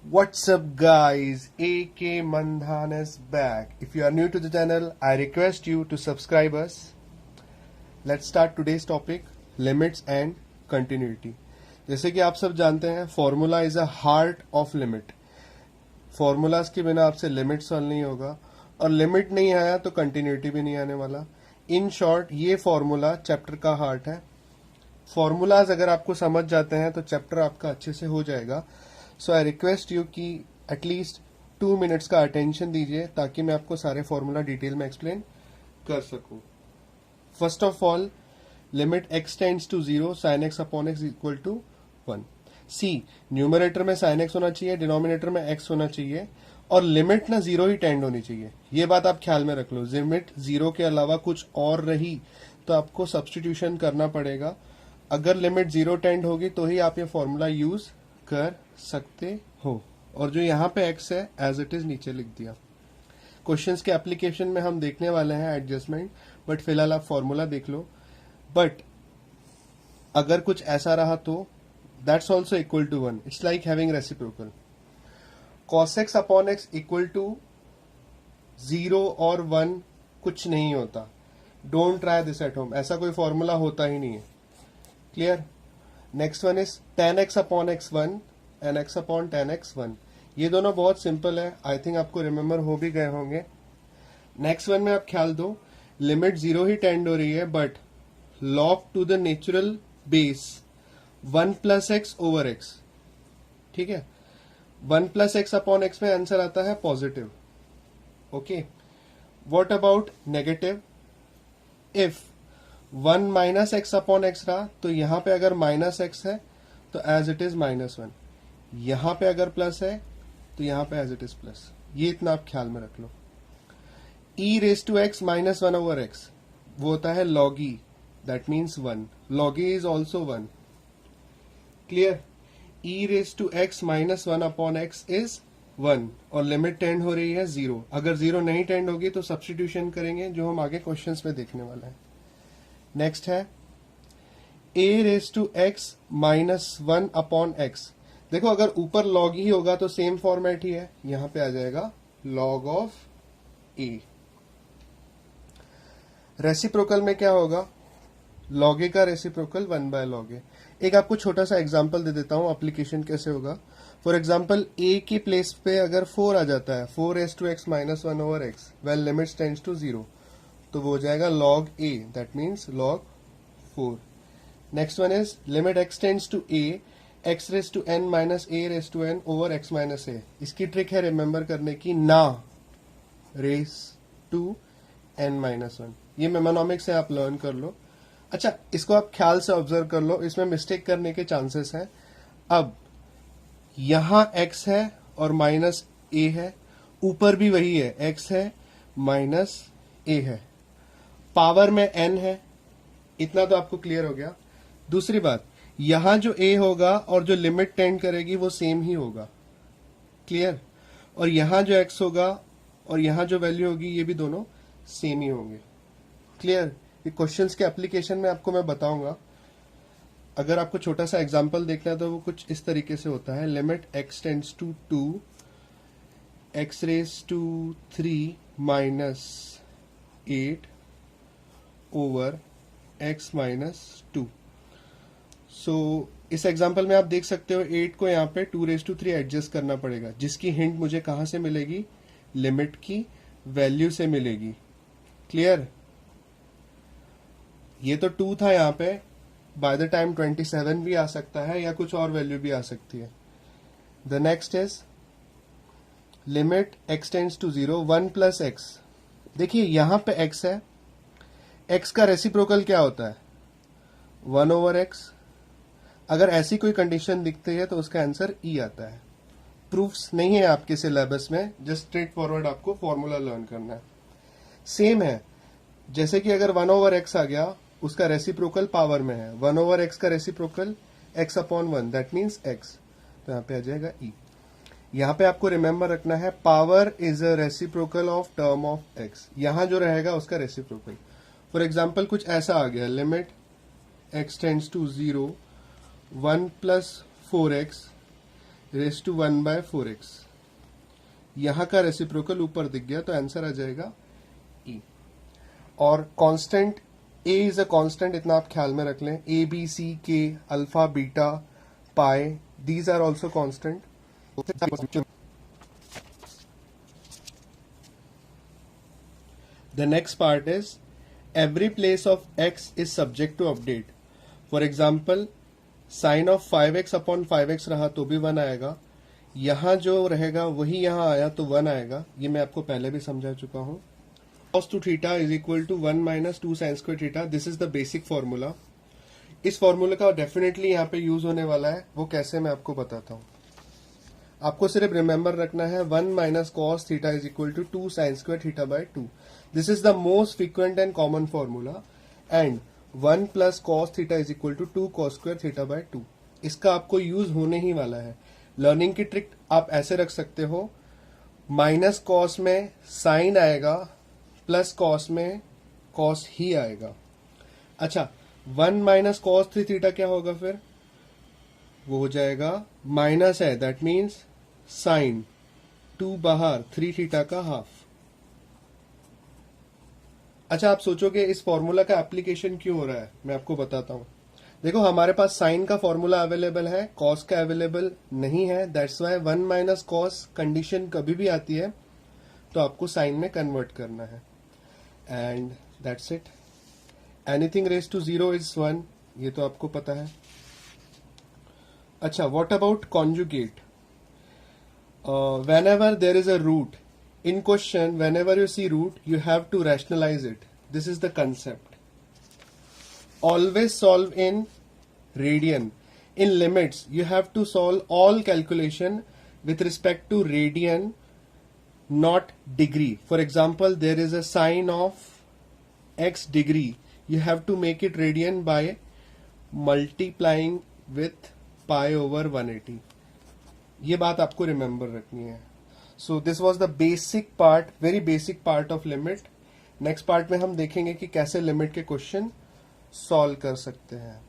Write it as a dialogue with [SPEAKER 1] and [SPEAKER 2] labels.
[SPEAKER 1] What's up, guys? AK Mandhan is back. If you are new to the channel, I request you to subscribe us. Let's start today's topic, limits and continuity. जैसे कि आप सब जानते हैं, formula is a heart of limit. Formulas के बिना आपसे limit solve नहीं होगा, और लिमिट नहीं आया तो कंटिन्यूटी भी नहीं आने वाला. इन शॉर्ट, ये फॉर्मूला चैप्टर का हार्ट है. फॉर्मूलाज अगर आपको समझ जाते हैं तो चैप्टर आपका अच्छे से हो जाएगा. सो आई रिक्वेस्ट यू कि एटलीस्ट 2 मिनट्स का अटेंशन दीजिए ताकि मैं आपको सारे फॉर्मूला डिटेल में एक्सप्लेन कर सकूं. First of all, limit x tends to 0 sine x upon x equal to 1. See, numerator में साइन एक्स होना चाहिए, डिनोमिनेटर में x होना चाहिए, और लिमिट ना 0 ही टेंड होनी चाहिए. ये बात आप ख्याल में रख लो. लिमिट 0 के अलावा कुछ और रही तो आपको सब्सटीट्यूशन करना पड़ेगा. अगर लिमिट 0 टेंड होगी तो ही आप ये फॉर्मूला यूज कर सकते हो. और जो यहाँ पे x है एज इट इज नीचे लिख दिया. क्वेश्चंस के एप्लीकेशन में हम देखने वाले हैं एडजस्टमेंट, बट फिलहाल आप फॉर्मूला देख लो. बट अगर कुछ ऐसा रहा तो that's also equal to 1. It's like having reciprocal. cos x upon x equal to 0 और 1 कुछ नहीं होता. Don't try this at home. ऐसा कोई फॉर्मूला होता ही नहीं है. Clear. Next one is tan x upon x 1 and x upon tan x 1. ये दोनों बहुत सिंपल है. आई थिंक आपको रिमेम्बर हो भी गए होंगे. नेक्स्ट वन में आप ख्याल दो, लिमिट 0 ही टेंड हो रही है, but log to the natural base 1 plus x over x. ठीक है. 1 प्लस एक्स अपॉन एक्स में आंसर आता है positive. Okay. What about negative? If 1 minus x upon x रहा तो यहां पे अगर माइनस एक्स है तो एज इट इज -1. यहां पे अगर प्लस है तो यहां पे एज इट इज प्लस. ये इतना आप ख्याल में रख लो. e raise to x minus 1 over x, वो होता है log e. That means 1. log e is also 1. Clear. e raise to x minus 1 upon x is 1, और लिमिट टेंड हो रही है 0. अगर 0 नहीं टेंड होगी तो सब्सटीट्यूशन करेंगे, जो हम आगे क्वेश्चंस में देखने वाले हैं. नेक्स्ट है a raise to x minus 1 upon x. देखो, अगर ऊपर log ही होगा तो सेम फॉर्मेट ही है. यहां पे आ जाएगा log ऑफ a. रेसिप्रोकल में क्या होगा? log a का रेसिप्रोकल 1 बाय log a. एक आपको छोटा सा एग्जांपल दे देता हूं एप्लीकेशन कैसे होगा. फॉर एग्जांपल, a की प्लेस पे अगर 4 आ जाता है, 4 raise to x minus 1 over x, well limit tends to 0, तो वो हो जाएगा log a. That means log 4. Next one is limit x tends to a x raise to n minus a raise to n over x minus a. इसकी trick है remember करने की, ना race to n minus 1. ये मेमोनॉमिक्स है, आप learn कर लो. अच्छा, इसको आप ख्याल से ऑब्जर्व कर लो, इसमें मिस्टेक करने के चांसेस हैं. अब यहां x है और माइनस a है, ऊपर भी वही है, x है माइनस a है, पावर में n है. इतना तो आपको क्लियर हो गया. दूसरी बात, यहां जो a होगा और जो लिमिट टेंड करेगी वो सेम ही होगा. क्लियर. और यहां जो x होगा और यहां जो वैल्यू होगी ये भी दोनों सेम ही होंगे. क्लियर. ये क्वेश्चंस के एप्लीकेशन में आपको मैं बताऊंगा. अगर आपको छोटा सा एग्जांपल देखना है तो वो कुछ इस तरीके से होता है. Limit x tends to 2 x raise to 3 minus 8 over x minus 2. So इस एग्जांपल में आप देख सकते हो 8 को यहाँ पे 2 रेस टू 3 एडजस्ट करना पड़ेगा, जिसकी हिंट मुझे कहां से मिलेगी? लिमिट की वैल्यू से मिलेगी. क्लियर. ये तो 2 था यहाँ पे, बाय द टाइम 27 भी आ सकता है या कुछ और वैल्यू भी आ सकती है. The next is limit x tends to 0 1 plus x. देखिए यहां पे x है, x का रेसिप्रोकल क्या होता है? 1 ओवर एक्स. अगर ऐसी कोई कंडीशन दिखती है तो उसका आंसर e आता है. प्रूफ्स नहीं है आपके सिलेबस में, जस्ट स्ट्रेट फॉरवर्ड आपको फॉर्मूला लर्न करना है. सेम है जैसे कि अगर 1 ओवर एक्स आ गया, उसका रेसिप्रोकल पावर में है. 1 ओवर एक्स का reciprocal x upon 1, that means x, तो यहाँ पे आ जाएगा e. यहाँ पे आपको रिमेम्बर रखना है, power is a reciprocal of term of x. यहां जो रहेगा उसका रेसिप्रोकल. फॉर एग्जाम्पल कुछ ऐसा आ गया, limit x tends to 0 1 plus 4x raise to 1/4x। यहां का रेसिप्रोकल ऊपर दिख गया तो आंसर आ जाएगा e। और constant a is a constant, इतना आप ख्याल में रख लें। a b c k alpha beta pi, these are also constant. The next part is every place of x is subject to update. For example, sin of 5x upon 5x रहा तो भी 1 आएगा, यहां जो रहेगा वही यहां आया तो 1 आएगा। ये मैं आपको पहले भी समझा चुका हूं। cos 2 theta is equal to 1 minus 2 sine square theta. This is the basic formula. इस फॉर्मूला का डेफिनेटली यहाँ पे यूज होने वाला है, वो कैसे मैं आपको बताता हूँ। आपको सिर्फ रिमेंबर रखना है 1 minus cos theta is equal to 2 sine square theta by 2। This is the most frequent and common formula. And 1 plus cos theta is equal to 2 cos square theta by 2। इसका आपको यूज होने ही वाला है। Learning की trick आप ऐसे रख सकते हो, माइनस कॉस में साइन आएगा, प्लस कॉस में कॉस ही आएगा। अच्छा, 1 माइनस कॉस 3 थीटा क्या होगा फिर? वो हो जाएगा माइनस है, दैट मीन्स साइन 2 बाहर 3 थीटा का हाफ। अच्छा, आप सोचोगे इस फॉर्मूला का एप्लीकेशन क्यों हो रहा है, मैं आपको बताता हूं। देखो, हमारे पास साइन का फॉर्मूला अवेलेबल है, कॉस का अवेलेबल नहीं है। That's why 1 minus cos condition कभी भी आती है तो आपको साइन में कन्वर्ट करना है। And that's it. Anything raise to 0 is 1, ये तो आपको पता है। अच्छा, what about conjugate? whenever there is a root in question, whenever you see root, you have to rationalize it. This is the concept. Always solve in radian. In limits, you have to solve all calculation with respect to radian, not degree. For example, there is a sine of x degree. You have to make it radian by multiplying with pi over 180. ये बात आपको remember रखनी है। So this was the basic part, very basic part of limit. Next part में हम देखेंगे कि कैसे लिमिट के क्वेश्चन सॉल्व कर सकते हैं।